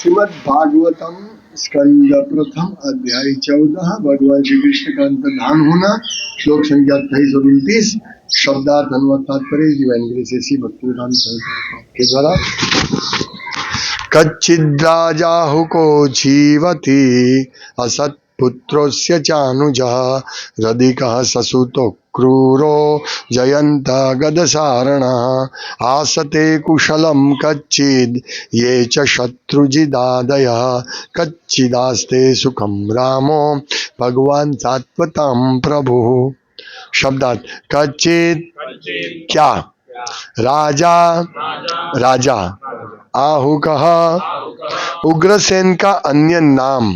श्रीमद् भागवतम स्कंद प्रथम अध्याय 14 भगवान श्री कृष्ण का अंतर्धान होना। श्लोक संख्या 28-29। शब्दार्थ अनुवाद तात्पर्य दिव्य ग्रेसी भक्तिवेदांत सरकार के द्वारा। कच्चिद्राजाहुको जीवति असत् पुत्रोस्य चानुजः रदिकः ससुतो क्रूरो जयन्त गदसारणः आसते कुशलं कच्चिद् ये च शत्रुजिदादयः कच्चिदास्ते सुखं रामो भगवान सात्वतां प्रभुः। शब्दार्थ कच्चित् क्या राजा राजा आहुकः उग्रसेन का अन्य नाम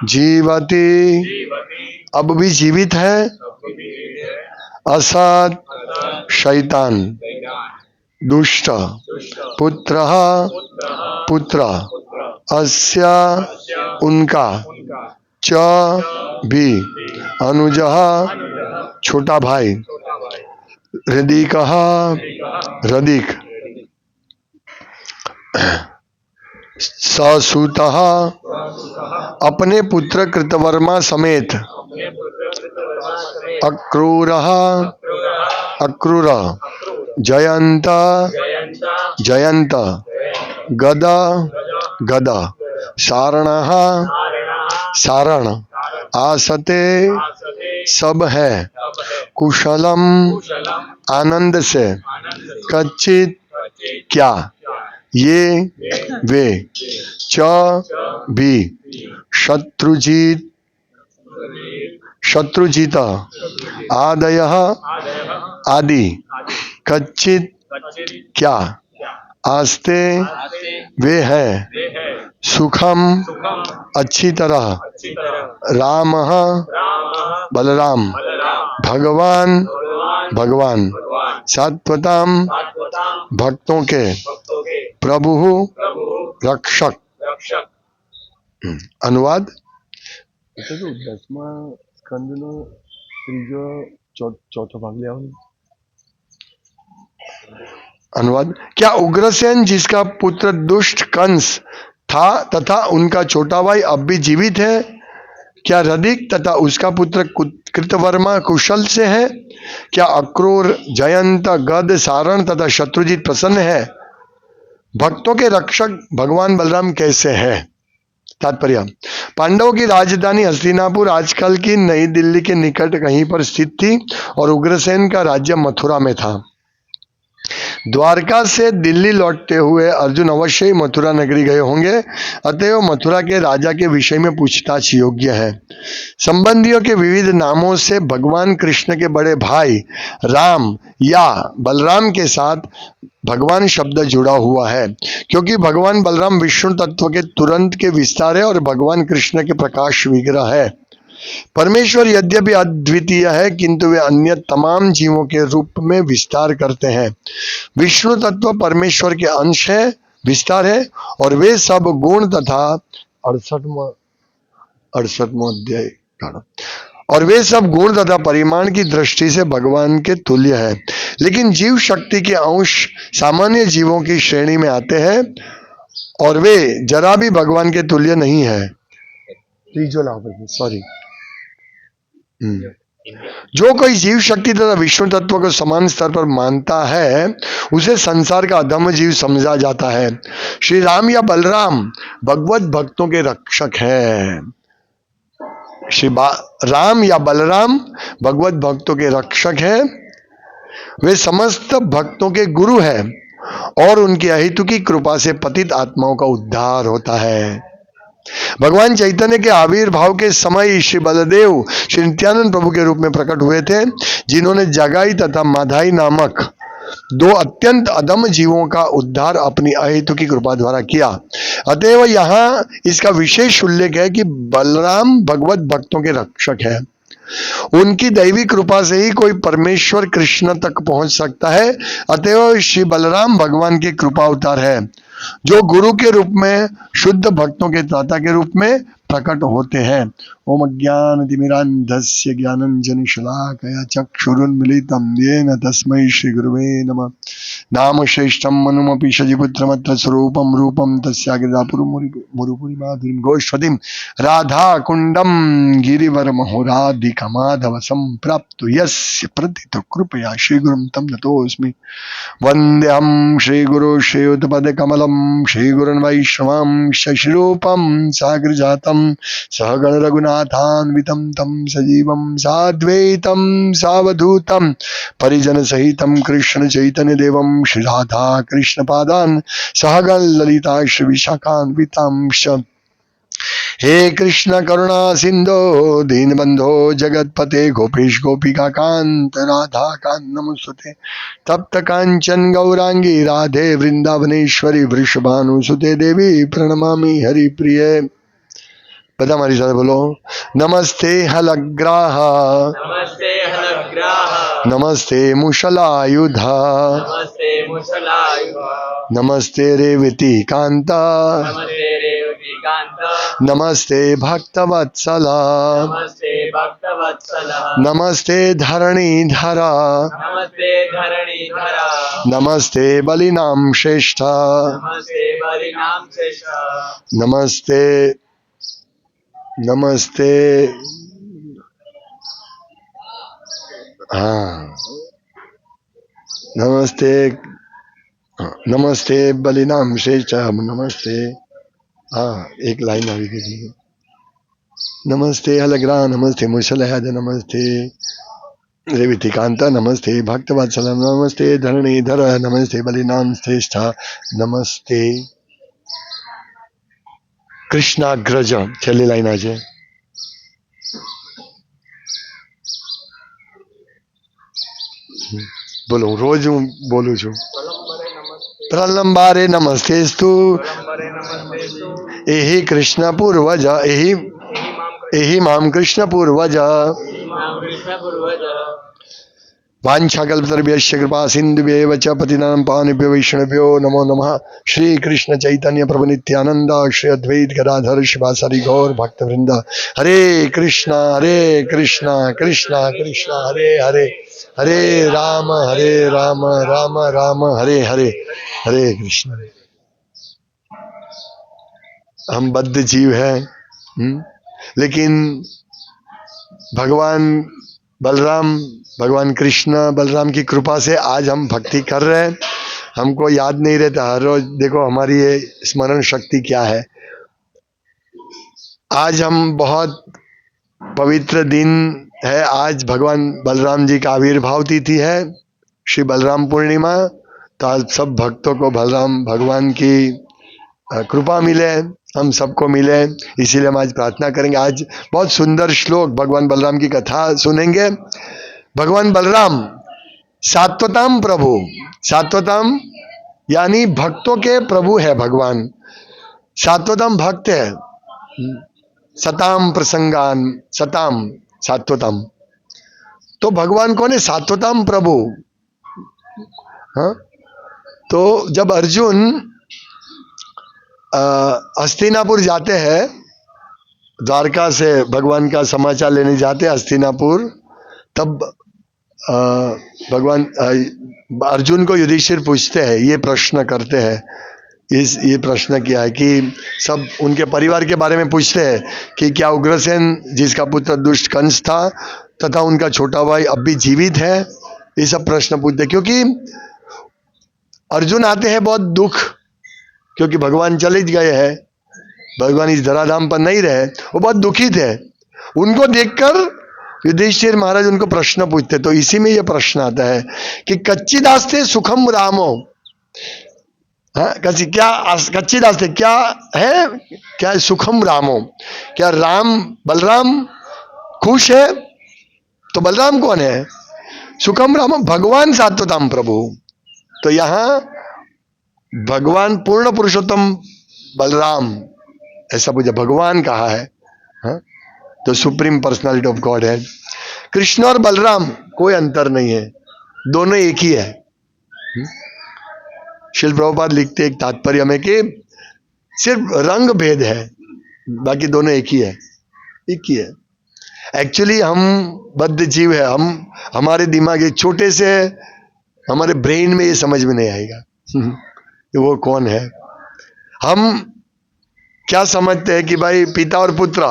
जीवती अब भी जीवित है असत शैतान दुष्ट पुत्र पुत्र अस्य उनका च भी अनुजः छोटा भाई रदिकः रदिक ससुतः अपने पुत्र कृतवर्मा समेत अक्रूरः अक्रूर जयंत जयंत गद गद सारणः सारण आसते सब है कुशलम आनंद से कच्चित क्या ये वे च भी शत्रुजीत शत्रुजीत आदयः आदि कच्चित क्या आस्ते वे है सुखम अच्छी तरह रामः बलराम भगवान भगवान सात्वताम भक्तों के प्रभु रक्षक। अनुवाद 10મા સ્કંદનો ત્રીજો ચોથો ભાગ ले आओ। अनुवाद क्या उग्रसेन जिसका पुत्र दुष्ट कंस था तथा उनका छोटा भाई अब भी जीवित है, क्या रदिक तथा उसका पुत्र कृतवर्मा कुशल से है, क्या अक्रूर जयंत गद सारण तथा शत्रुजीत प्रसन्न है, भक्तों के रक्षक भगवान बलराम कैसे है। तात्पर्य पांडवों की राजधानी हस्तिनापुर आजकल की नई दिल्ली के निकट कहीं पर स्थित थी और उग्रसेन का राज्य मथुरा में था। द्वारका से दिल्ली लौटते हुए अर्जुन अवश्य ही मथुरा नगरी गए होंगे, अतएव मथुरा के राजा के विषय में पूछताछ योग्य है। संबंधियों के विविध नामों से भगवान कृष्ण के बड़े भाई राम या बलराम के साथ भगवान शब्द जुड़ा हुआ है, क्योंकि भगवान बलराम विष्णु तत्व के तुरंत के विस्तार है और भगवान कृष्ण के प्रकाश विग्रह है। परमेश्वर यद्यपि अद्वितीय है किंतु वे अन्य तमाम जीवों के रूप में विस्तार करते हैं। विष्णु तत्व परमेश्वर के अंश है, विस्तार है, और वे सब गुण तथा 68वां अध्याय और वे सब गुण तथा परिमाण की दृष्टि से भगवान के तुल्य है, लेकिन जीव शक्ति के अंश सामान्य जीवों की श्रेणी में आते हैं और वे जरा भी भगवान के तुल्य नहीं है। सॉरी जो कोई जीव शक्ति तथा विष्णु तत्व को समान स्तर पर मानता है उसे संसार का अधम जीव समझा जाता है। श्री राम या बलराम भगवत भक्तों के रक्षक हैं। श्री राम या बलराम भगवत भक्तों के रक्षक हैं। वे समस्त भक्तों के गुरु हैं और उनकी अहेतुकी कृपा से पतित आत्माओं का उद्धार होता है। भगवान चैतन्य के आविर्भाव के समय श्री बलदेव श्री नित्यानंद प्रभु के रूप में प्रकट हुए थे, जिन्होंने जगाई तथा माधाई नामक दो अत्यंत अधम जीवों का उद्धार अपनी अहेतुकी कृपा द्वारा किया। अतएव यहाँ इसका विशेष उल्लेख है कि बलराम भगवत भक्तों के रक्षक है। उनकी दैवी कृपा से ही कोई परमेश्वर कृष्ण तक पहुंच सकता है। अतएव श्री बलराम भगवान के कृपा अवतार है, जो गुरु के रूप में शुद्ध भक्तों के त्राता के रूप में प्रकट होते हैं। ओम अज्ञानतिमिरान्धस्य ज्ञानाञ्जनशलाकया चक्षुरुन्मीलितं येन तस्मै श्रीगुरुवे नमः। नाम श्रेष्ठं मनुमपि शजीपुत्रमत्र स्वरूपं रूपं तस्याग्रजापुरमुरुपुरी गोष्पतिं राधाकुण्डं गिरिवरमहोराधिकमाधवसं प्राप्तु यस्य प्रतितो कृपया श्रीगुरुं तं नतोऽस्मि। वन्देऽहं श्रीगुरु श्रीयुतपदकमलं श्रीगुरुन् वैष्णवं शशिरूपं साग्रजातं सहगण रघुनाथान्वितं तं सजीवं साद्वैतं सावधूतं परिजनसहितं कृष्ण चैतन्यदेवं श्री राधा कृष्ण पादान् सहगण ललिता श्री विशाखान्वितांश्च। हे कृष्ण करुणा सिंधो दीनबंधो जगतपते गोपेश गोपिका कांत राधा कांत नमोस्तुते। तप्त कांचन गौरांगी राधे वृंदावनेश्वरी वृषभानुसुते देवी प्रणमामि हरिप्रिय। बता हमारी साथ बोलो। नमस्ते हलग्राह नमस्ते हलग्राह नमस्ते मुशलायुधा नमस्ते मुसलायुध नमस्ते रेवती कांता नमस्ते रेवती कांत नमस्ते भक्तवत्सला नमस्ते भक्तवत्सल नमस्ते धरणीधरा नमस्ते धरणीधरा नमस्ते बलिनाम श्रेष्ठ नमस्ते बलिनाम श्रेष्ठ नमस्ते नमस्ते। हाँ नमस्ते नमस्ते बलिनाम श्रेष्ठ नमस्ते। हाँ एक लाइन अभी कीजिए। नमस्ते हलग्रा नमस्ते मुशलहद नमस्ते रेवतिकांता नमस्ते भक्तवत्सलम नमस्ते धरणीधर नमस्ते बलिनाम श्रेष्ठ नमस्ते कृष्णाग्रज। छेल्ली लाइन आज बोलो रोज हूँ बोलू छू। प्रलंबारे नमस्तेस्तु एहि कृष्ण पूर्वज एहि माम कृष्ण पूर्वज वाञ्छाकल्पतरुभ्यश्च कृपा सिन्धुभ्येव च पतितानां पावनेभ्यो वैष्णवेभ्यो नमो नमः। श्री कृष्ण चैतन्य प्रभु नित्यानंद श्री अद्वैत गदाधर शिवासादि गौर भक्तवृंद हरे कृष्णा कृष्णा कृष्णा हरे हरे हरे राम राम राम हरे हरे हरे कृष्ण। हम बद्ध जीव हैं, लेकिन भगवान बलराम भगवान कृष्ण बलराम की कृपा से आज हम भक्ति कर रहे हैं। हमको याद नहीं रहता हर रोज। देखो हमारी ये स्मरण शक्ति क्या है। आज हम बहुत पवित्र दिन है। आज भगवान बलराम जी का आविर्भाव तिथि है, श्री बलराम पूर्णिमा। तो आज सब भक्तों को बलराम भगवान की कृपा मिले, हम सबको मिले, इसीलिए हम आज प्रार्थना करेंगे। आज बहुत सुंदर श्लोक भगवान बलराम की कथा सुनेंगे। भगवान बलराम सात्वताम प्रभु, सात्वताम यानी भक्तों के प्रभु है भगवान। सात्वताम भक्त है, सताम प्रसंगान सताम सात्वताम। तो भगवान कौन है? सात्वताम प्रभु। हाँ? तो जब अर्जुन हस्तिनापुर जाते हैं, द्वारका से भगवान का समाचार लेने जाते हैं हस्तिनापुर, तब भगवान अर्जुन को युधिष्ठिर पूछते हैं, ये प्रश्न करते हैं। ये प्रश्न किया है कि सब उनके परिवार के बारे में पूछते हैं कि क्या उग्रसेन जिसका पुत्र दुष्ट कंस था तथा उनका छोटा भाई अब भी जीवित है। ये सब प्रश्न पूछते हैं, क्योंकि अर्जुन आते हैं बहुत दुख, क्योंकि भगवान चले गए हैं, भगवान इस धराधाम पर नहीं रहे, वो बहुत दुखी थे। उनको देखकर युधिष्ठिर महाराज उनको प्रश्न पूछते। तो इसी में ये प्रश्न आता है कि कच्ची दास्ते सुखम रामो, हाँ कच्ची दास्ते क्या है, क्या है सुखम रामो, क्या राम बलराम खुश है? तो बलराम कौन है? सुखम रामो भगवान सात्वताम प्रभु। तो यहाँ भगवान पूर्ण पुरुषोत्तम बलराम ऐसा पूछा, भगवान कहा है, हाँ? तो सुप्रीम पर्सनालिटी ऑफ गॉड है। कृष्ण और बलराम कोई अंतर नहीं है, दोनों एक ही है। श्रील प्रभुपाद लिखते एक तात्पर्य में कि सिर्फ रंग भेद है, बाकी दोनों एक ही है, एक ही है। एक्चुअली हम बद्ध जीव है, हम हमारे दिमाग एक छोटे से हमारे ब्रेन में ये समझ में नहीं आएगा कि वो कौन है। हम क्या समझते हैं कि भाई पिता और पुत्र,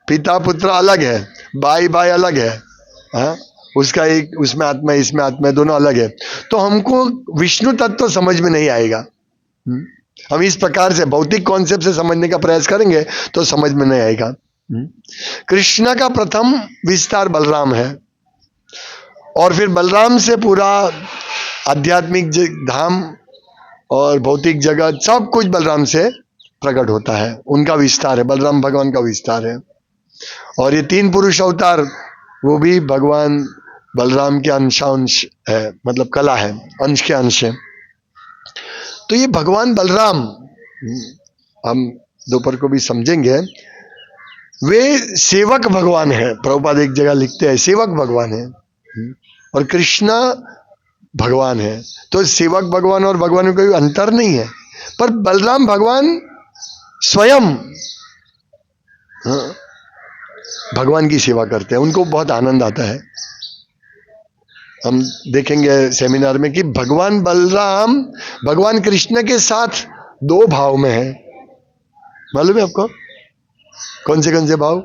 पिता पुत्र अलग है, भाई भाई अलग है, हाँ? उसका एक उसमें आत्मा है, इसमें आत्मा है, दोनों अलग है। तो हमको विष्णु तत्व समझ में नहीं आएगा। हम इस प्रकार से भौतिक कॉन्सेप्ट से समझने का प्रयास करेंगे तो समझ में नहीं आएगा। कृष्ण का प्रथम विस्तार बलराम है, और फिर बलराम से पूरा आध्यात्मिक धाम और भौतिक जगत सब कुछ बलराम से प्रकट होता है। उनका विस्तार है, बलराम भगवान का विस्तार है। और ये 3 पुरुष अवतार वो भी भगवान बलराम के अंशांश है, मतलब कला है, अंश के अंश है। तो ये भगवान बलराम हम दोपहर को भी समझेंगे, वे सेवक भगवान है। प्रभुपाद एक जगह लिखते हैं सेवक भगवान है, और कृष्णा भगवान है। तो सेवक भगवान और भगवान में कोई अंतर नहीं है, पर बलराम भगवान स्वयं भगवान की सेवा करते हैं, उनको बहुत आनंद आता है। हम देखेंगे सेमिनार में कि भगवान बलराम भगवान कृष्ण के साथ 2 भाव में है। मालूम है आपको कौन से भाव?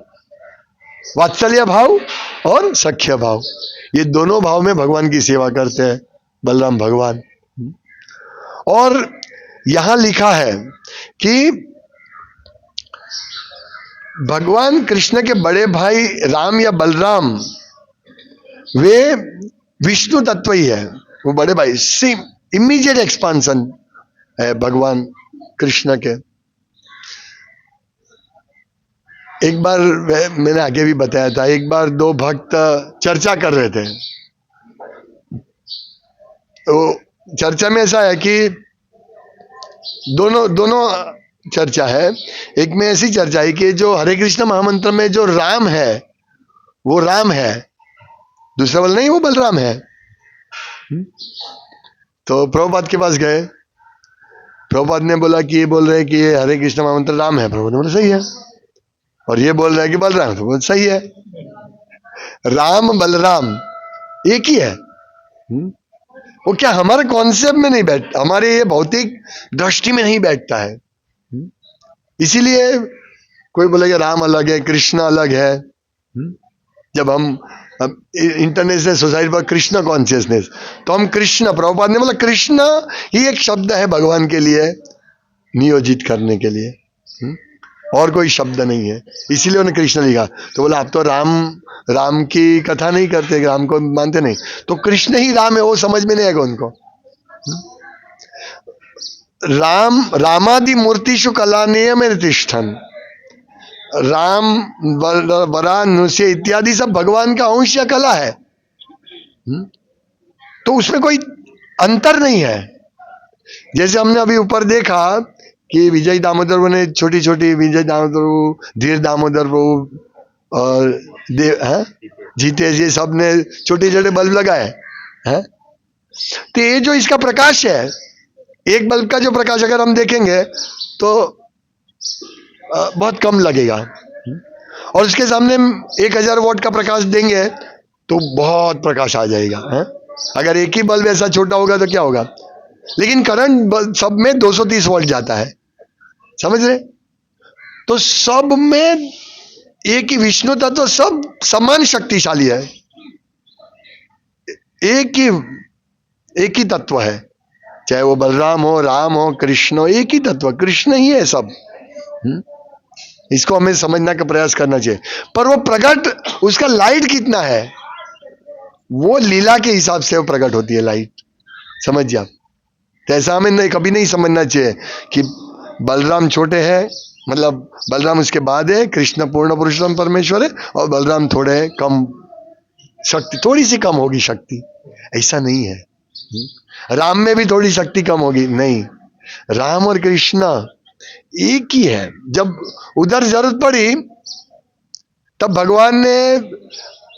वात्सल्य भाव और सख्य भाव, ये दोनों भाव में भगवान की सेवा करते हैं बलराम भगवान। और यहां लिखा है कि भगवान कृष्ण के बड़े भाई राम या बलराम वे विष्णु तत्व ही है, वो बड़े भाई सेम इमीडिएट एक्सपांशन है भगवान कृष्ण के। एक बार मैंने आगे भी बताया था, एक बार 2 भक्त चर्चा कर रहे थे। तो चर्चा में ऐसा है कि दोनों चर्चा है। एक में ऐसी चर्चा है कि जो हरे कृष्ण महामंत्र में जो राम है वो राम है, दूसरा बोल नहीं वो बलराम है। तो प्रभुपाद के पास गए, प्रभुपाद ने बोला कि ये बोल रहे हैं कि ये हरे कृष्ण महामंत्र राम है। प्रभुपाद ने बोला सही है, और ये बोल रहे हैं कि बलराम, तो सही है। राम बलराम एक ही है। वो क्या हमारे कॉन्सेप्ट में नहीं बैठता, हमारे ये भौतिक दृष्टि में नहीं बैठता है। इसीलिए कोई बोलेगा राम अलग है, कृष्ण अलग है। जब हम इंटरनेशनल सोसाइटी पर कृष्ण कॉन्शियसनेस, तो हम कृष्ण, प्रभुपाद ने बोला कृष्ण ही एक शब्द है भगवान के लिए नियोजित करने के लिए, और कोई शब्द नहीं है, इसीलिए उन्होंने कृष्ण लिखा। तो बोला आप तो राम की कथा नहीं करते, राम को मानते नहीं, तो कृष्ण ही राम है, वो समझ में नहीं आएगा उनको। रामादि मूर्तिषु कला नियम तिष्ठन, राम वरा नुष्य इत्यादि सब भगवान का अंश या कला है। तो उसमें कोई अंतर नहीं है। जैसे हमने अभी ऊपर देखा कि विजय दामोदर ने छोटी छोटी विजय दामोदर, धीर दामोदर और जीते जी सब ने छोटे छोटे बल्ब लगाए हैं। तो ये जो इसका प्रकाश है, एक बल्ब का जो प्रकाश अगर हम देखेंगे तो बहुत कम लगेगा, और उसके सामने 1000 वॉट का प्रकाश देंगे तो बहुत प्रकाश आ जाएगा है? अगर एक ही बल्ब ऐसा छोटा होगा तो क्या होगा? लेकिन करंट सब में 230 वोल्ट जाता है, समझ रहे? तो सब में एक ही विष्णु तत्व, सब समान शक्तिशाली है, एक ही तत्व है, चाहे वो बलराम हो, राम हो, कृष्ण हो, एक ही तत्व, कृष्ण ही है सब। इसको हमें समझने का प्रयास करना चाहिए। पर वो प्रकट, उसका लाइट कितना है, वो लीला के हिसाब से वो प्रकट होती है लाइट, समझिए आप। तो ऐसा हमें नहीं, कभी नहीं समझना चाहिए कि बलराम छोटे हैं, मतलब बलराम उसके बाद है, कृष्ण पूर्ण पुरुषोत्तम परमेश्वर है, और बलराम थोड़े कम शक्ति, थोड़ी सी कम होगी शक्ति, ऐसा नहीं है। राम में भी थोड़ी शक्ति कम होगी, नहीं, राम और कृष्ण एक ही है। जब उधर जरूरत पड़ी तब भगवान ने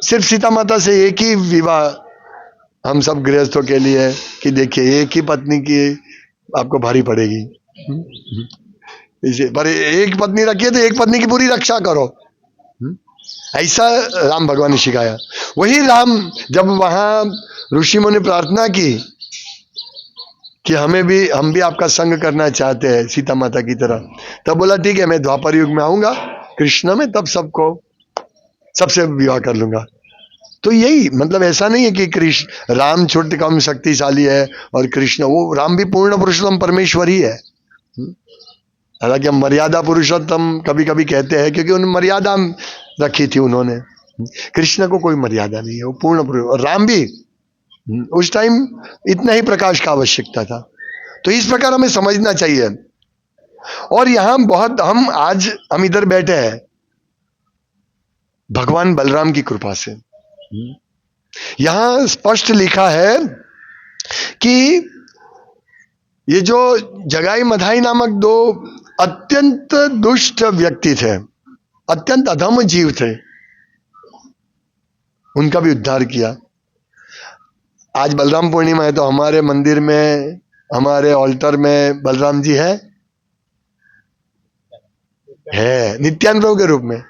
सिर्फ सीता माता से एक ही विवाह हम सब गृहस्थों के लिए, कि देखिए एक ही पत्नी की आपको भारी पड़ेगी, इसे पर एक पत्नी रखी है तो एक पत्नी की पूरी रक्षा करो। ऐसा राम भगवान ने सिखाया। वही राम जब वहां ऋषियों ने प्रार्थना की कि हम भी आपका संग करना चाहते हैं सीता माता की तरह, तब बोला ठीक है मैं द्वापर युग में आऊंगा कृष्ण में, तब सबसे विवाह कर लूंगा। तो यही मतलब ऐसा नहीं है कि कृष्ण राम छोटे कम शक्तिशाली है और कृष्ण, वो राम भी पूर्ण पुरुषोत्तम परमेश्वर ही है। हालांकि हम मर्यादा पुरुषोत्तम कभी कभी कहते हैं क्योंकि उन मर्यादा रखी थी उन्होंने। कृष्ण को कोई मर्यादा नहीं है, वो पूर्ण पुरुष। और राम भी उस टाइम इतना ही प्रकाश का आवश्यकता था। तो इस प्रकार हमें समझना चाहिए। और यहां बहुत हम इधर बैठे हैं भगवान बलराम की कृपा से। यहां स्पष्ट लिखा है कि ये जो जगाई मधाई नामक दो अत्यंत दुष्ट व्यक्ति थे, अत्यंत अधम जीव थे, उनका भी उद्धार किया। आज बलराम पूर्णिमा है तो हमारे मंदिर में, हमारे ऑल्टर में बलराम जी है नित्यानंद प्रभु के रूप में।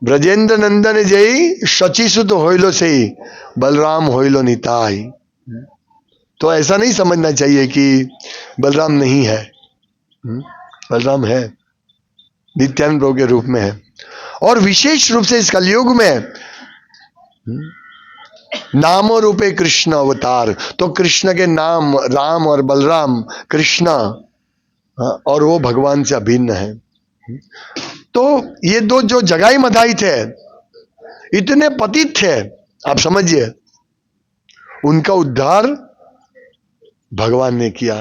ब्रजेंद्र नंदन जय शची सुत होइलो से बलराम होइलो निताई। तो ऐसा नहीं समझना चाहिए कि बलराम नहीं है, बलराम है, नित्यानंद प्रभु के रूप में है। और विशेष रूप से इस कलयुग में नाम रूपे कृष्ण अवतार, तो कृष्ण के नाम राम और बलराम, कृष्ण और वो भगवान से अभिन्न है। तो ये दो जो जगाई मधाई थे, इतने पतित थे, आप समझिए, उनका उद्धार भगवान ने किया,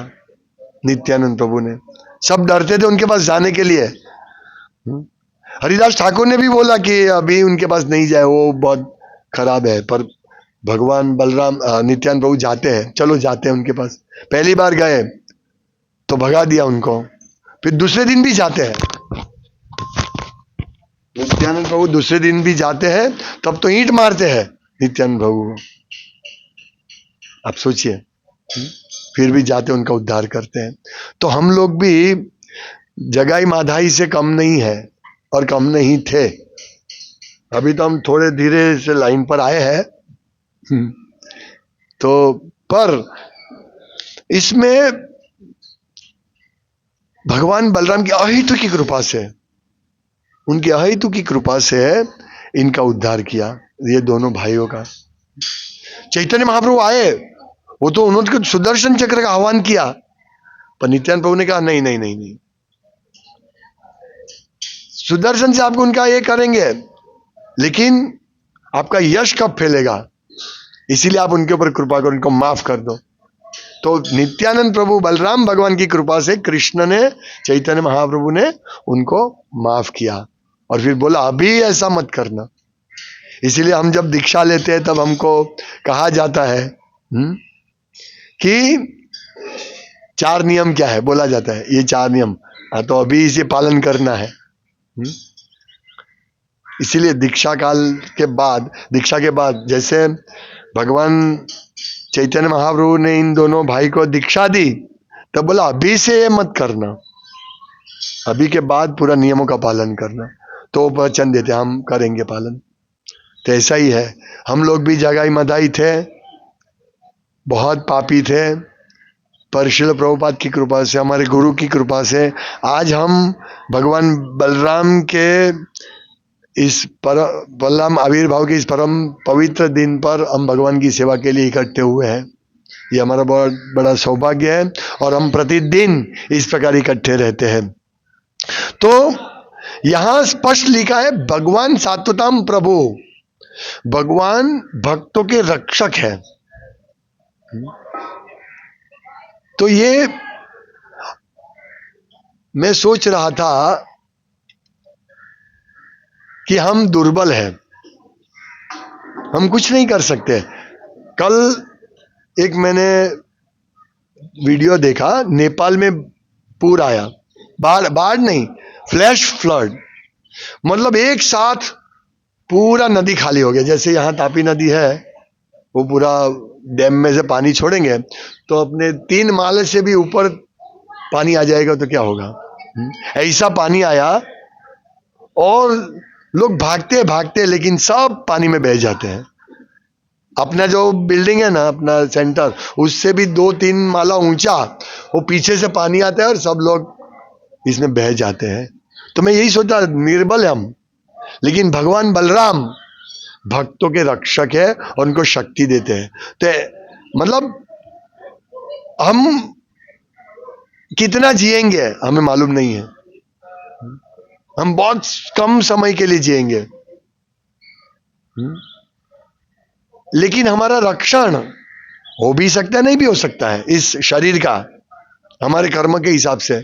नित्यानंद प्रभु ने। सब डरते थे उनके पास जाने के लिए। हरिदास ठाकुर ने भी बोला कि अभी उनके पास नहीं जाए, वो बहुत खराब है, पर भगवान बलराम नित्यानंद प्रभु जाते हैं, चलो जाते हैं उनके पास। पहली बार गए तो भगा दिया उनको, फिर दूसरे दिन भी जाते हैं, नित्यानंद प्रभु दूसरे दिन भी जाते हैं, तब तो ईंट मारते हैं नित्यानंद प्रभु को। आप सोचिए, फिर भी जाते उनका उद्धार करते हैं। तो हम लोग भी जगाई माधाई से कम नहीं है और कम नहीं थे। अभी तो हम थोड़े धीरे से लाइन पर आए हैं, तो पर इसमें भगवान बलराम की अहेतु की कृपा से, उनकी अहेतु की कृपा से इनका उद्धार किया, ये दोनों भाइयों का। चैतन्य महाप्रभु आए, वो तो उन्होंने सुदर्शन चक्र का आह्वान किया, पर नित्यानंद प्रभु ने कहा नहीं नहीं नहीं नहीं, सुदर्शन से आपको उनका ये करेंगे, लेकिन आपका यश कब फैलेगा, इसीलिए आप उनके ऊपर कृपा करो, उनको माफ कर दो। तो नित्यानंद प्रभु बलराम भगवान की कृपा से कृष्ण ने, चैतन्य महाप्रभु ने उनको माफ किया और फिर बोला अभी ऐसा मत करना। इसीलिए हम जब दीक्षा लेते हैं तब हमको कहा जाता है कि 4 नियम क्या है, बोला जाता है ये 4 नियम, तो अभी इसे पालन करना है। इसीलिए दीक्षा के बाद जैसे भगवान चैतन्य महाप्रभु ने इन दोनों भाई को दीक्षा दी, तब बोला अभी से ये मत करना, अभी के बाद पूरा नियमों का पालन करना। तो वचन देते हम करेंगे पालन। तो ऐसा ही है, हम लोग भी जगाई मधाई थे, बहुत पापी थे, पर श्रील प्रभुपाद की कृपा से, हमारे गुरु की कृपा से आज हम भगवान बलराम के इस बलराम आविर्भाव के इस परम पवित्र दिन पर हम भगवान की सेवा के लिए इकट्ठे हुए हैं। ये हमारा बहुत बड़ा सौभाग्य है और हम प्रतिदिन इस प्रकार इकट्ठे रहते हैं। तो यहां स्पष्ट लिखा है भगवान सात्वताम प्रभु, भगवान भक्तों के रक्षक है। तो ये मैं सोच रहा था कि हम दुर्बल हैं, हम कुछ नहीं कर सकते। कल एक मैंने वीडियो देखा, नेपाल में पूर आया, बाढ़ नहीं, फ्लैश फ्लड, मतलब एक साथ पूरा नदी खाली हो गया। जैसे यहाँ तापी नदी है, वो पूरा डैम में से पानी छोड़ेंगे तो अपने 3 माले से भी ऊपर पानी आ जाएगा तो क्या होगा। ऐसा पानी आया और लोग भागते भागते लेकिन सब पानी में बह जाते हैं। अपना जो बिल्डिंग है ना, अपना सेंटर, उससे भी 2-3 माला ऊंचा, वो पीछे से पानी आता है और सब लोग इसमें बह जाते हैं। तो मैं यही सोचा, निर्बल है हम, लेकिन भगवान बलराम भक्तों के रक्षक है और उनको शक्ति देते हैं। तो मतलब हम कितना जिएंगे हमें मालूम नहीं है, हम बहुत कम समय के लिए जिएंगे, लेकिन हमारा रक्षण हो भी सकता है, नहीं भी हो सकता है इस शरीर का, हमारे कर्म के हिसाब से।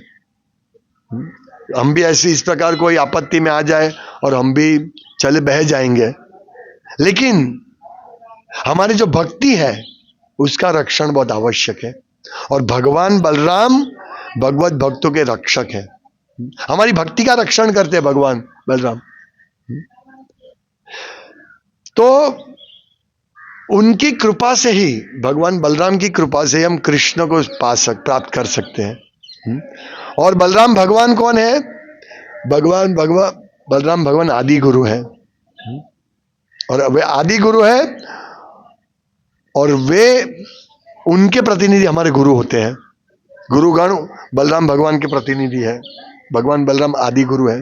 हम भी ऐसे इस प्रकार कोई आपत्ति में आ जाए और हम भी चले बह जाएंगे, लेकिन हमारी जो भक्ति है उसका रक्षण बहुत आवश्यक है। और भगवान बलराम भगवत भक्तों के रक्षक है, हमारी भक्ति का रक्षण करते हैं भगवान बलराम। तो उनकी कृपा से ही, भगवान बलराम की कृपा से हम कृष्ण को प्राप्त कर सकते हैं। और बलराम भगवान कौन है? बलराम भगवान आदि गुरु है, और वे आदि गुरु है, और वे उनके प्रतिनिधि हमारे गुरु होते हैं। गुरुगण बलराम भगवान के प्रतिनिधि है, भगवान बलराम आदि गुरु है।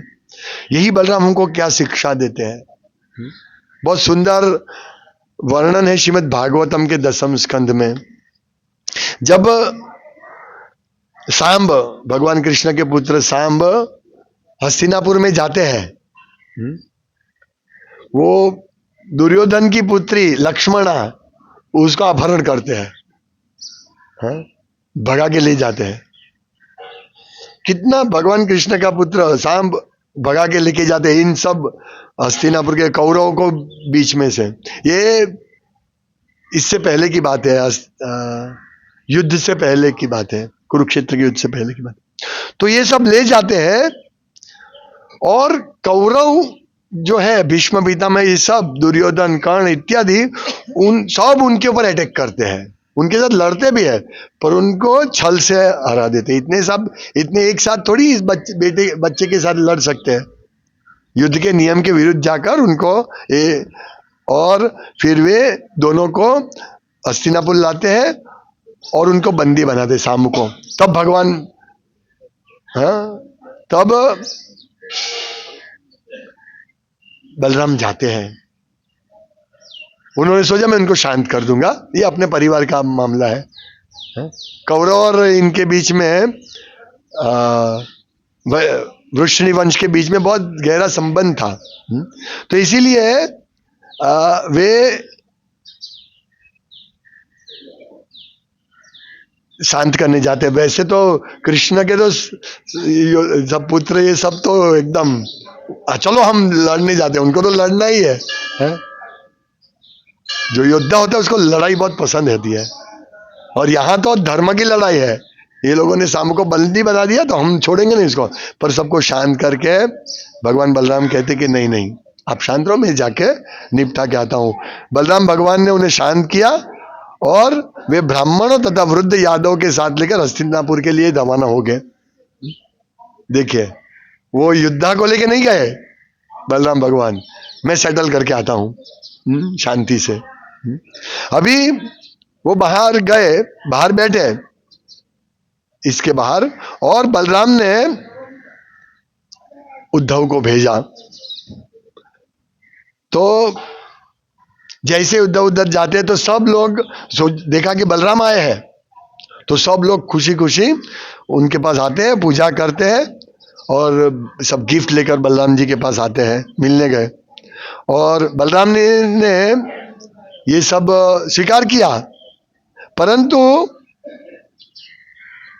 यही बलराम हमको क्या शिक्षा देते हैं, बहुत सुंदर वर्णन है श्रीमद् भागवतम के 10वें स्कंद में। जब सांब, भगवान कृष्ण के पुत्र सांब हस्तिनापुर में जाते हैं, वो दुर्योधन की पुत्री लक्ष्मणा उसका अपहरण करते हैं, भगा के ले जाते हैं। कितना भगवान कृष्ण का पुत्र सांब भगा के लेके जाते हैं इन सब हस्तिनापुर के कौरवों को बीच में से। ये इससे पहले की बात है, युद्ध से पहले की बात है, कुरुक्षेत्र के युद्ध से पहले की बात। तो ये सब ले जाते हैं, और कौरव जो है भीष्म पितामह, ये सब दुर्योधन कर्ण इत्यादि, उन सब उनके ऊपर अटैक करते हैं, उनके साथ लड़ते भी है, पर उनको छल से हरा देते। इतने एक साथ थोड़ी इस बच्चे के साथ लड़ सकते हैं। युद्ध के नियम के विरुद्ध जाकर उनको और फिर वे दोनों को हस्तिनापुर लाते हैं और उनको बंदी बनाते सांब को। तब भगवान, तब बलराम जाते हैं। उन्होंने सोचा मैं इनको शांत कर दूंगा, ये अपने परिवार का मामला है। कौरव और इनके बीच में वृषणी वंश के बीच में बहुत गहरा संबंध था, तो इसीलिए वे शांत करने जाते। वैसे तो कृष्ण के तो सब पुत्र ये सब तो एकदम चलो हम लड़ने जाते हैं, उनको तो लड़ना ही है? जो योद्धा होता है उसको लड़ाई बहुत पसंद रहती है, और यहाँ तो धर्म की लड़ाई है। ये लोगों ने सांब को बंदी बना दिया तो हम छोड़ेंगे नहीं इसको। पर सबको शांत करके भगवान बलराम कहते कि नहीं नहीं आप शांत रहो, मैं जाके निपटा के आता हूँ। बलराम भगवान ने उन्हें शांत किया और वे ब्राह्मणों तथा वृद्ध यादव के साथ लेकर हस्तिनापुर के लिए रवाना हो गए। देखिए वो युद्धा को लेके नहीं गए बलराम भगवान, मैं सेटल करके आता हूँ शांति से। अभी वो बाहर गए, बाहर बैठे इसके बाहर, और बलराम ने उद्धव को भेजा। तो जैसे उद्धव उधर जाते हैं तो सब लोग देखा कि बलराम आए हैं, तो सब लोग खुशी खुशी उनके पास आते हैं, पूजा करते हैं, और सब गिफ्ट लेकर बलराम जी के पास आते हैं, मिलने गए। और बलराम ने ये सब स्वीकार किया, परंतु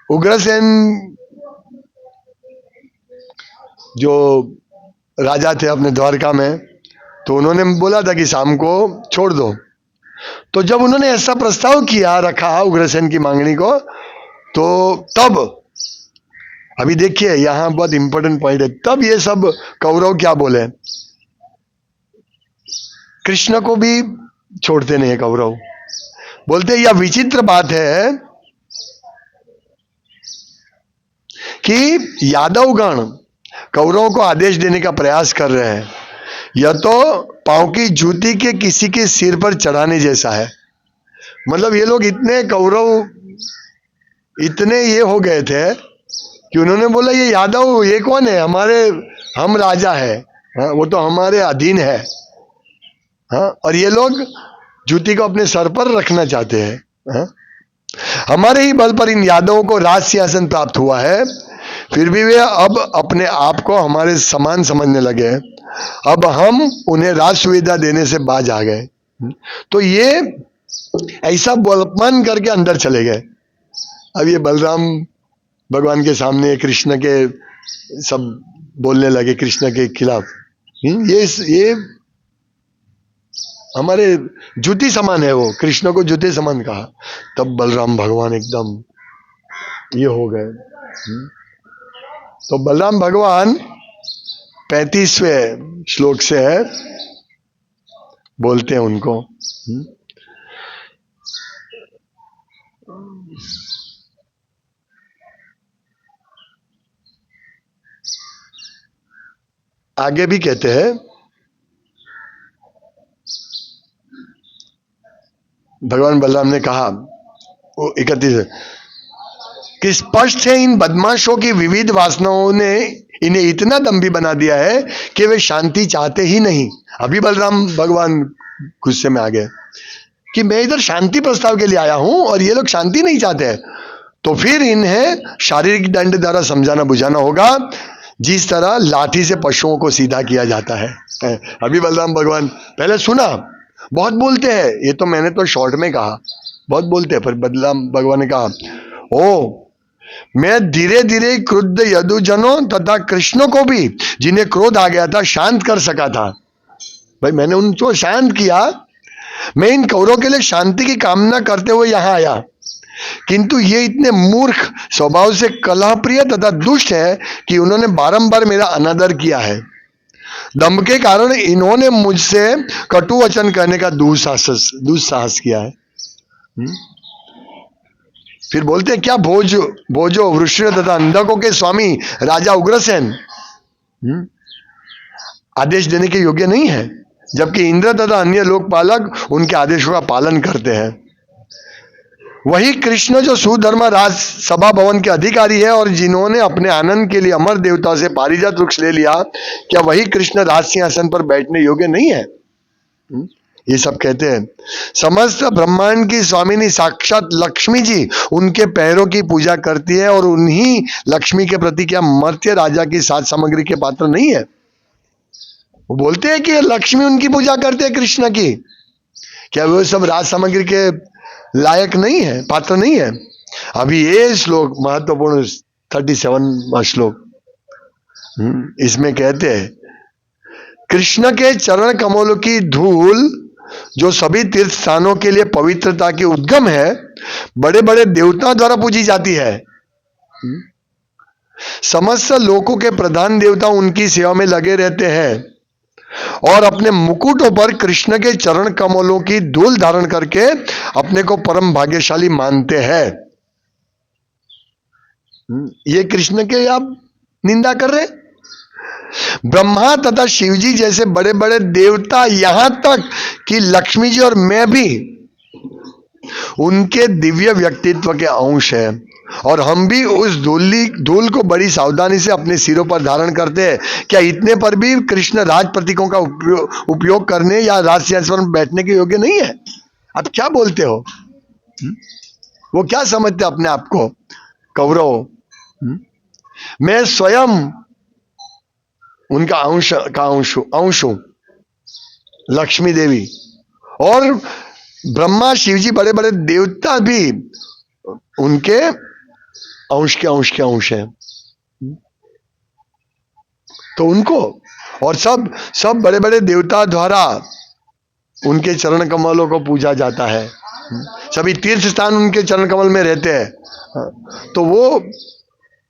उग्रसेन जो राजा थे अपने द्वारका में, तो उन्होंने बोला था कि शाम को छोड़ दो। तो जब उन्होंने ऐसा प्रस्ताव किया, रखा उग्रसेन की मांगनी को, तो तब अभी देखिए यहां बहुत इंपॉर्टेंट पॉइंट है, तब ये सब कौरव क्या बोले, कृष्ण को भी छोड़ते नहीं है कौरव। बोलते यह विचित्र बात है, कि यादवगण कौरवों को आदेश देने का प्रयास कर रहे हैं, यह तो पांव की जूती के किसी के सिर पर चढ़ाने जैसा है। मतलब ये लोग इतने कौरव इतने ये हो गए थे कि उन्होंने बोला ये यादव ये कौन है, हम राजा है, हाँ, वो तो हमारे अधीन है, हाँ, और ये लोग जूती को अपने सर पर रखना चाहते हैं, हाँ? हमारे ही बल पर इन यादवों को राज सिंहासन प्राप्त हुआ है, फिर भी वे अब अपने आप को हमारे समान समझने लगे। अब हम उन्हें राज सुविधा देने से बाज आ गए। तो ये ऐसा बलपन करके अंदर चले गए। अब ये बलराम भगवान के सामने कृष्ण के सब बोलने लगे कृष्ण के खिलाफ। ये हमारे जूती समान है, वो कृष्ण को जूते समान कहा। तब बलराम भगवान एकदम ये हो गए। तो बलराम भगवान 35वें श्लोक से है, बोलते हैं उनको। आगे भी कहते हैं, भगवान बलराम ने कहा 31 कि स्पष्ट है इन बदमाशों की विविध वासनाओं ने इन्हें इतना दम्भी बना दिया है कि वे शांति चाहते ही नहीं। अभी बलराम भगवान गुस्से में आ गए कि मैं इधर शांति प्रस्ताव के लिए आया हूं और ये लोग शांति नहीं चाहते हैं। तो फिर इन्हें शारीरिक दंड द्वारा समझाना बुझाना होगा, जिस तरह लाठी से पशुओं को सीधा किया जाता है। अभी बलराम भगवान पहले सुना, बहुत बोलते हैं, ये तो मैंने तो शॉर्ट में कहा, बहुत बोलते हैं, पर बलराम भगवान ने कहा ओ मैं धीरे धीरे क्रुद्ध यदुजनों तथा कृष्ण को भी, जिन्हें क्रोध आ गया था, शांत कर सका था। भाई मैंने उनको शांत किया। मैं इन कौरवों के लिए शांति की कामना करते हुए यहां आया, किंतु ये इतने मूर्ख, स्वभाव से कलह प्रिय तथा दुष्ट है कि उन्होंने बारंबार मेरा अनादर किया है। दम्भ के कारण इन्होंने मुझसे कटु वचन करने का दुस्साहस किया है। फिर बोलते हैं क्या भोजो वृष्ण तथा अंधकों के स्वामी राजा उग्रसेन आदेश देने के योग्य नहीं है, जबकि इंद्र तथा अन्य लोकपालक उनके आदेशों का पालन करते हैं। वही कृष्ण जो सुधर्मा राज सभा भवन के अधिकारी है और जिन्होंने अपने आनंद के लिए अमर देवता से पारिजात वृक्ष ले लिया, क्या वही कृष्ण राज सिंहासन पर बैठने योग्य नहीं है? ये सब कहते हैं। समस्त ब्रह्मांड की स्वामिनी साक्षात लक्ष्मी जी उनके पैरों की पूजा करती है, और उन्हीं लक्ष्मी के प्रति क्या मर्त्य राजा की साज सामग्री के पात्र नहीं है? वो बोलते हैं कि लक्ष्मी उनकी पूजा करते हैं कृष्ण की, क्या वो सब राज सामग्री के लायक नहीं है, पात्र नहीं है? अभी ये श्लोक महत्वपूर्ण 37वां श्लोक, इसमें कहते हैं कृष्ण के चरण कमलों की धूल जो सभी तीर्थ स्थानों के लिए पवित्रता की उद्गम है, बड़े बड़े देवताओं द्वारा पूजी जाती है। समस्त लोकों के प्रधान देवता उनकी सेवा में लगे रहते हैं और अपने मुकुटों पर कृष्ण के चरण कमलों की धूल धारण करके अपने को परम भाग्यशाली मानते हैं। ये कृष्ण के आप निंदा कर रहे? ब्रह्मा तथा शिव जी जैसे बड़े बड़े देवता, यहां तक कि लक्ष्मी जी और मैं भी उनके दिव्य व्यक्तित्व के अंश है, और हम भी उस धूल को बड़ी सावधानी से अपने सिरों पर धारण करते हैं। क्या इतने पर भी कृष्ण राज प्रतीकों का उपयोग करने या राज सिंहासन पर बैठने के योग्य नहीं है? आप क्या बोलते हो? वो क्या समझते अपने आप को कौरव? मैं स्वयं उनका अंश हूं, लक्ष्मी देवी, और ब्रह्मा शिव जी बड़े बड़े देवता भी उनके अंश के अंश हैं। तो उनको और सब बड़े बड़े देवता द्वारा उनके चरण कमलों को पूजा जाता है। सभी तीर्थ स्थान उनके चरण कमल में रहते हैं। तो वो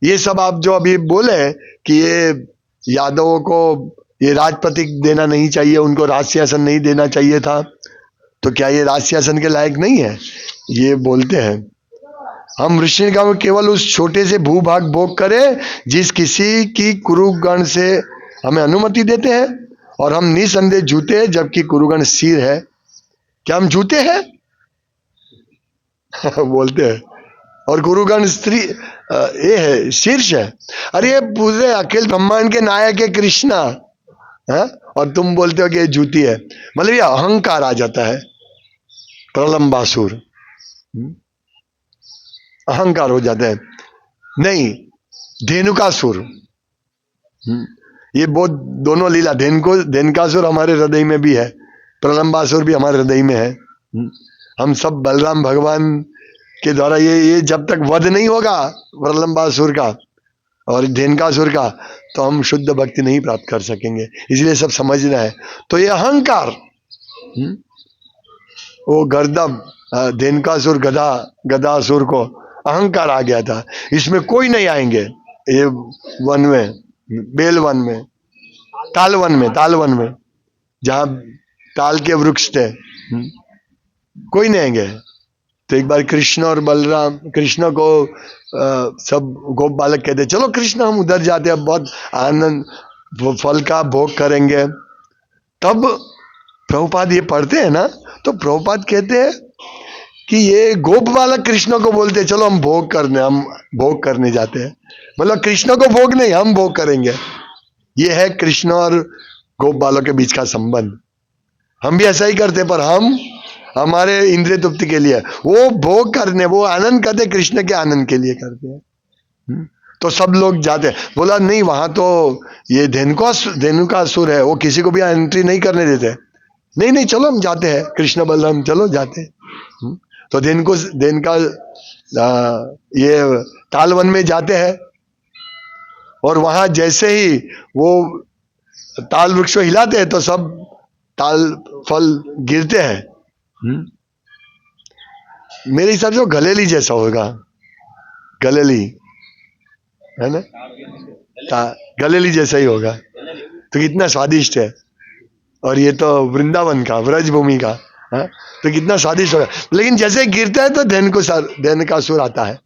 ये सब आप जो अभी बोले कि ये यादवों को ये राज प्रतीक देना नहीं चाहिए, उनको राज सिंहासन नहीं देना चाहिए था, तो क्या ये राज सिंहासन के लायक नहीं है? ये बोलते हैं। हम ऋषिगण में केवल उस छोटे से भूभाग भोग करें जिस किसी की कुरुगण से हमें अनुमति देते हैं, और हम निसंदेह जूते हैं जबकि कुरुगण सिर है। क्या हम जूते हैं? बोलते हैं। और गुरुगण स्त्री ये है, शीर्ष है। अरे ये पूरे अखिल ब्रह्मांड के नायक है कृष्णा है, और तुम बोलते हो कि ये जूती है। मतलब ये अहंकार आ जाता है, प्रलंबासुर, अहंकार हो जाता है। नहीं, धेनुकासुर, ये बहुत दोनों लीला, धेनुकासुर हमारे हृदय में भी है, प्रलंबासुर भी हमारे हृदय में है। हम सब बलराम भगवान के द्वारा ये जब तक वध नहीं होगा प्रलंबासुर का और धेनुकासुर का, तो हम शुद्ध भक्ति नहीं प्राप्त कर सकेंगे। इसलिए सब समझना है। तो ये अहंकार, वो गर्दभ धेनुकासुर गदासुर को अहंकार आ गया था, इसमें कोई नहीं आएंगे। ये वन में, बेल वन में, ताल वन में जहां ताल के वृक्ष थे, कोई नहीं आएंगे। तो एक बार कृष्ण और बलराम, कृष्ण को सब गोप बालक कहते चलो कृष्ण हम उधर जाते हैं, बहुत आनंद फल का भोग करेंगे। तब प्रभुपाद ये पढ़ते हैं ना, तो प्रभुपाद कहते हैं कि ये गोप बालक कृष्ण को बोलते हैं चलो हम भोग करने जाते हैं। मतलब कृष्ण को भोग नहीं, हम भोग करेंगे। ये है कृष्ण और गोप बालक के बीच का संबंध। हम भी ऐसा ही करते, पर हम हमारे इंद्रिय तृप्ति के लिए, वो भोग करने, वो आनंद करते कृष्ण के आनंद के लिए करते हैं। तो सब लोग जाते हैं। बोला नहीं, वहां तो ये धेनुकासुर है, वो किसी को भी एंट्री नहीं करने देते। नहीं चलो हम जाते हैं, कृष्ण बलराम चलो जाते हैं। तो धेनुका ये तालवन में जाते हैं, और वहां जैसे ही वो ताल वृक्ष को हिलाते हैं तो सब ताल फल गिरते हैं। मेरे हिसाब से वो गलेली जैसा होगा, गलेली है ना, गलेली जैसा ही होगा। तो कितना स्वादिष्ट है, और ये तो वृंदावन का, व्रज भूमि का है, तो कितना स्वादिष्ट होगा। लेकिन जैसे गिरता है तो धेनुकासुर आता है,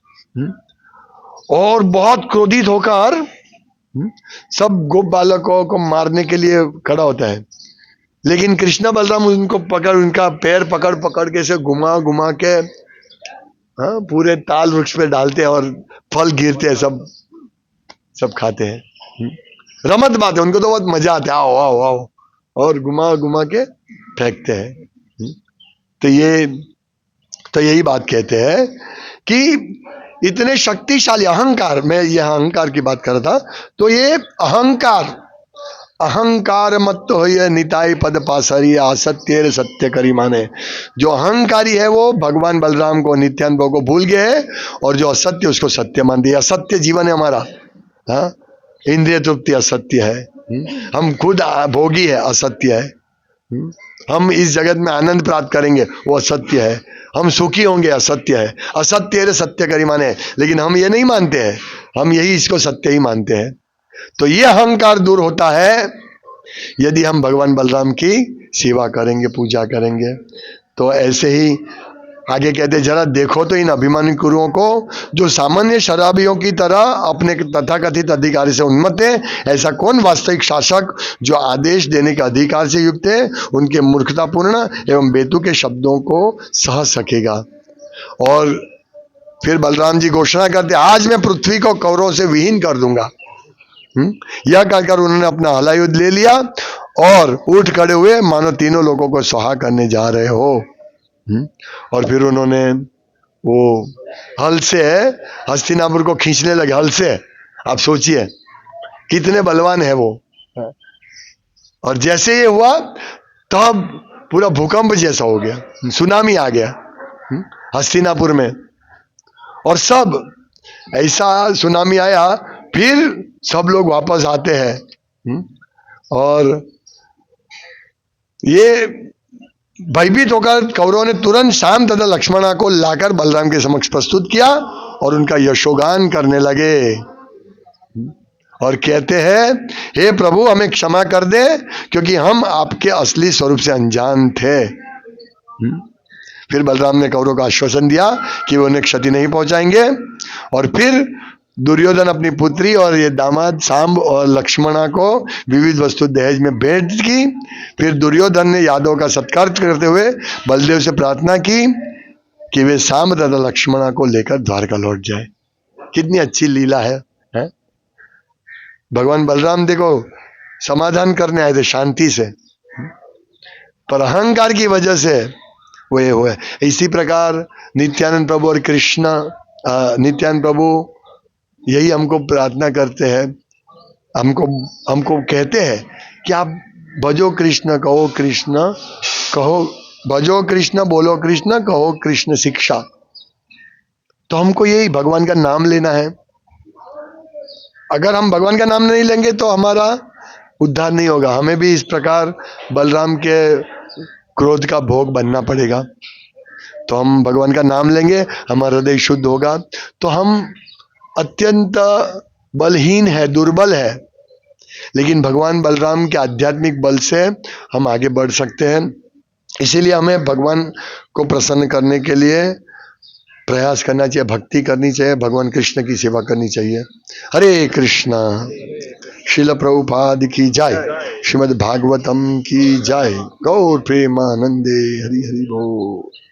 और बहुत क्रोधित होकर सब गोप बालकों को मारने के लिए खड़ा होता है। लेकिन कृष्ण बलराम उनको उनका पैर पकड़ के से घुमा के पूरे ताल वृक्ष पे डालते हैं, और फल गिरते हैं, सब खाते हैं। रमत बात है, उनको तो बहुत मजा आता है, आओ आओ आओ, और घुमा के फेंकते हैं। तो यही बात कहते हैं कि इतने शक्तिशाली अहंकार, मैं यह अहंकार की बात कर रहा था। तो ये अहंकार मत हो ये निताई पद पासरी असत्य सत्य करी माने। जो अहंकारी है वो भगवान बलराम को, नित्यानंद को भूल गए है, और जो असत्य उसको सत्य मान दिया। असत्य जीवन है हमारा, हाँ, इंद्रिय तृप्ति असत्य है, हम खुद भोगी है, असत्य है। हम इस जगत में आनंद प्राप्त करेंगे, वो असत्य है। हम सुखी होंगे, असत्य है। असत्य सत्य करी माने, लेकिन हम ये नहीं मानते हैं, हम यही इसको सत्य ही मानते हैं। तो ये अहंकार दूर होता है यदि हम भगवान बलराम की सेवा करेंगे, पूजा करेंगे। तो ऐसे ही आगे कहते, जरा देखो तो इन अभिमानी गुरुओं को, जो सामान्य शराबियों की तरह अपने तथाकथित अधिकारी से उन्मत्त है। ऐसा कौन वास्तविक शासक जो आदेश देने के अधिकार से युक्त है, उनके मूर्खतापूर्ण एवं बेतु के शब्दों को सह सकेगा। और फिर बलराम जी घोषणा करते, आज मैं पृथ्वी को कौरवों से विहीन कर दूंगा। यह कहकर उन्होंने अपना हलायुद्ध ले लिया और उठ खड़े हुए, मानो तीनों लोगों को सुहा करने जा रहे हो। और फिर उन्होंने वो हल से हस्तिनापुर को खींचने लगे, हल से। आप सोचिए कितने बलवान है वो। और जैसे ये हुआ तब पूरा भूकंप जैसा हो गया, सुनामी आ गया हस्तिनापुर में, और सब ऐसा सुनामी आया। फिर सब लोग वापस आते हैं, और ये भयभीत होकर कौरवों ने तुरंत श्याम तथा लक्ष्मणा को लाकर बलराम के समक्ष प्रस्तुत किया, और उनका यशोगान करने लगे, और कहते हैं, हे प्रभु हमें क्षमा कर दे, क्योंकि हम आपके असली स्वरूप से अनजान थे। फिर बलराम ने कौरवों को आश्वासन दिया कि वो उन्हें क्षति नहीं पहुंचाएंगे। और फिर दुर्योधन अपनी पुत्री और ये दामाद सांब और लक्ष्मणा को विविध वस्तु दहेज में भेंट की। फिर दुर्योधन ने यादव का सत्कार करते हुए बलदेव से प्रार्थना की कि वे सांब तथा लक्ष्मणा को लेकर द्वारका लौट जाए। कितनी अच्छी लीला है, हैं? भगवान बलराम देखो समाधान करने आए थे शांति से, पर अहंकार की वजह से वो ये हुए। इसी प्रकार नित्यानंद प्रभु और कृष्ण नित्यानंद प्रभु यही हमको प्रार्थना करते हैं, हमको कहते हैं कि आप भजो कृष्ण कहो कृष्ण कहो, भजो कृष्ण बोलो कृष्ण कहो कृष्ण शिक्षा। तो हमको यही भगवान का नाम लेना है। अगर हम भगवान का नाम नहीं लेंगे तो हमारा उद्धार नहीं होगा। हमें भी इस प्रकार बलराम के क्रोध का भोग बनना पड़ेगा। तो हम भगवान का नाम लेंगे, हमारा हृदय शुद्ध होगा। तो हम अत्यंत बलहीन है, दुर्बल है, लेकिन भगवान बलराम के आध्यात्मिक बल से हम आगे बढ़ सकते हैं। इसीलिए हमें भगवान को प्रसन्न करने के लिए प्रयास करना चाहिए, भक्ति करनी चाहिए, भगवान कृष्ण की सेवा करनी चाहिए। हरे कृष्णा। श्रील प्रभुपाद की जय, श्रीमद् भागवतम की जय। गौर प्रेमानंदे। हरि हरि बोल।